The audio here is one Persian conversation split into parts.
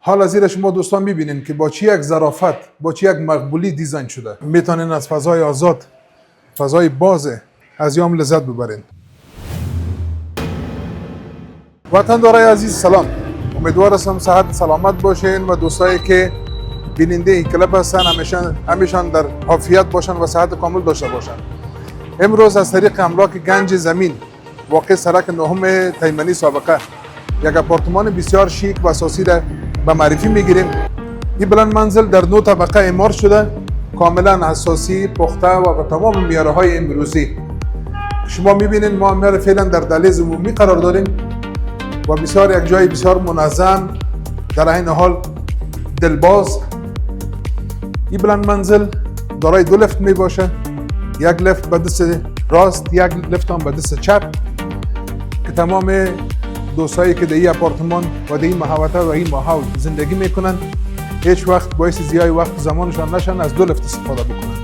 حالا زیر شما دوستان میبینین که با چی یک ظرافت، با چی یک مقبولی دیزاین شده. میتونین از فضای آزاد، فضای باز از یام لذت ببرین. وطن دارای عزیز سلام. امیدوارم صحت سلامت باشین و دوستایی که بیننده این کلپ هستن همیشان در عافیت باشن و صحت کامل داشته باشن. امروز از طریق املاک گنج زمین واقع سرک نهم تیمنی سابقه یک آپارتمان بسیار شیک و اساسی را به معرفی میگیریم. این بلند منزل در 9 طبقه اعمار شده، کاملا اساسی، پخته و به تمام معیارهای امروزی. شما میبینید ما معیار فعلا در دهلیز عمومی قرار داریم و بسیار یک جای بسیار منظم، در این حال دلباز. این بلند منزل دارای 2 لفت می باشه، یک لفت به دست راست، یک لفت هم به دست چپ، که تمام دوستایی که در این آپارتمان و در این محوطه و این ماحول زندگی میکنن هیچ وقت باعث ضیاع وقت زمانشان نشن، از 2 لفت استفاده بکنن.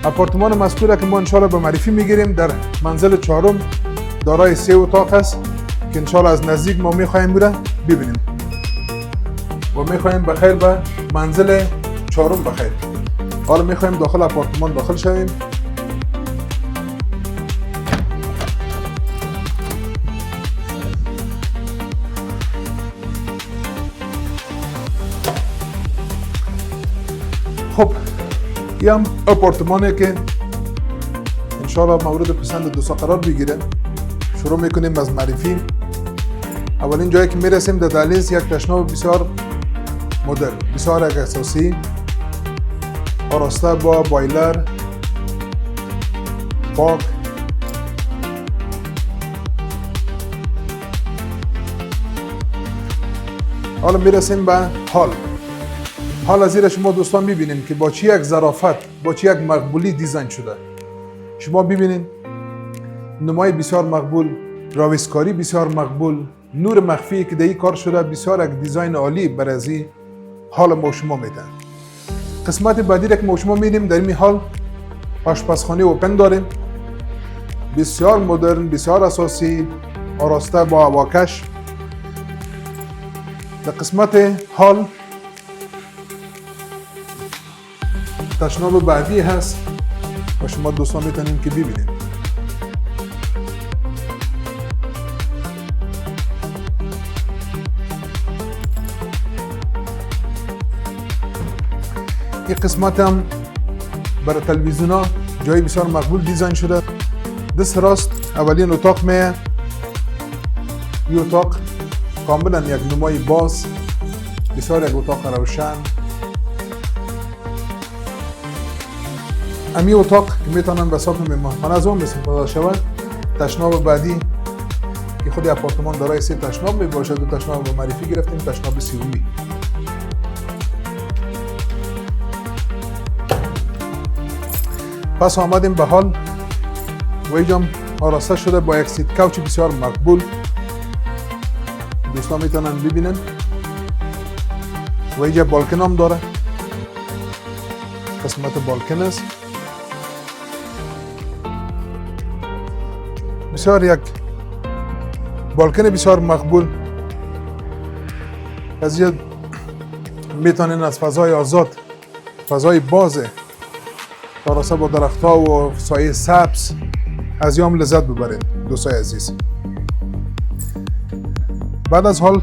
آپارتمان مذکور که ما انشالله به معرفی میگیریم در منزل 4 دارای 3 اتاق است که انشالله از نزدیک ما میخواهیم ببینیم و میخواهیم بخیر به منزل 4 بخیر. حالا میخواهیم داخل آپارتمان داخل شویم. خب این هم آپارتمانه که انشاءالله مورد پسند دوستا قرار بگیره. شروع میکنیم از معرفی. اولین جایی که میرسیم در دهلیز یک تشناب بسیار مدرن، بسیار یک اساسی، آراسته با بایلر پاک. حالا میرسیم به حال زیر شما دوستان میبینین که با چی یک ظرافت، با چی یک مقبولی دیزاین شده. شما ببینین نمای بسیار مقبول، راویسکاری بسیار مقبول، نور مخفی که در این کار شده، بسیار یک دیزاین عالی برای حال ما شما میدن. قسمت بعدی که ما شما میدیم در این حال آشپزخانه اوپن داریم، بسیار مدرن، بسیار اساسی، آراسته با هواکش. در قسمت حال تشناب بعدی هست و شما دوستان میتونید که ببینید. این قسمت هم برای تلویزیون ها جای بسیار مقبول دیزاین شده. دست راست اولین اتاق میه. این اتاق کاملا یک نمای باز، بسیار یک اتاق روشن. امی اتاق که میتونن به حساب مهمان از اون استفاده شود. تشناب بعدی که خود آپارتمان دارای 3 تشناب می باشد. 2 تشناب به معرفی گرفتیم، تشناب سومی. پس آمدیم به حال و اینجا آراسته شده با یک سیت کوچ بسیار مقبول. دوستان میتونن ببینن و اینجا بالکن هم داره، قسمت بالکن است. بسیار یک بالکن بسیار مقبول. از اینجا میتونین از فضای آزاد، فضای باز آراسته با درخت‌ها و سایه سبز از یام لذت ببرید دوستای عزیز. بعد از حال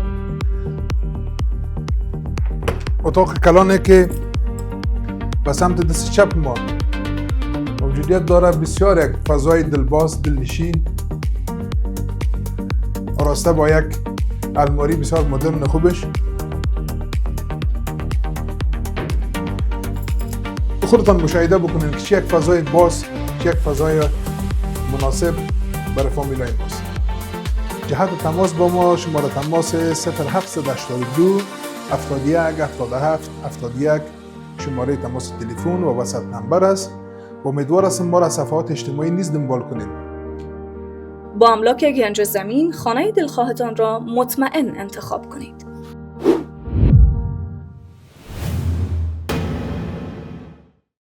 اتاق کلانه که به سمت دست چپ ما موجودیت داره، بسیار یک فضای دلباز، دلنشین، آراسته با یک الماری بسیار مدرن خوبش. خودتان مشاهده بکنید که چه یک فضای باز، چه یک فضای مناسب برای فامیلای ماست. جهت تماس با ما شماره تماس 0782 71 77 71 شماره تماس تلفن و واتساپ نمبر است. امیدوار هستم ما را صفحات اجتماعی نیز دنبال کنید. با املاک گنج زمین خانه دلخواهتان را مطمئن انتخاب کنید.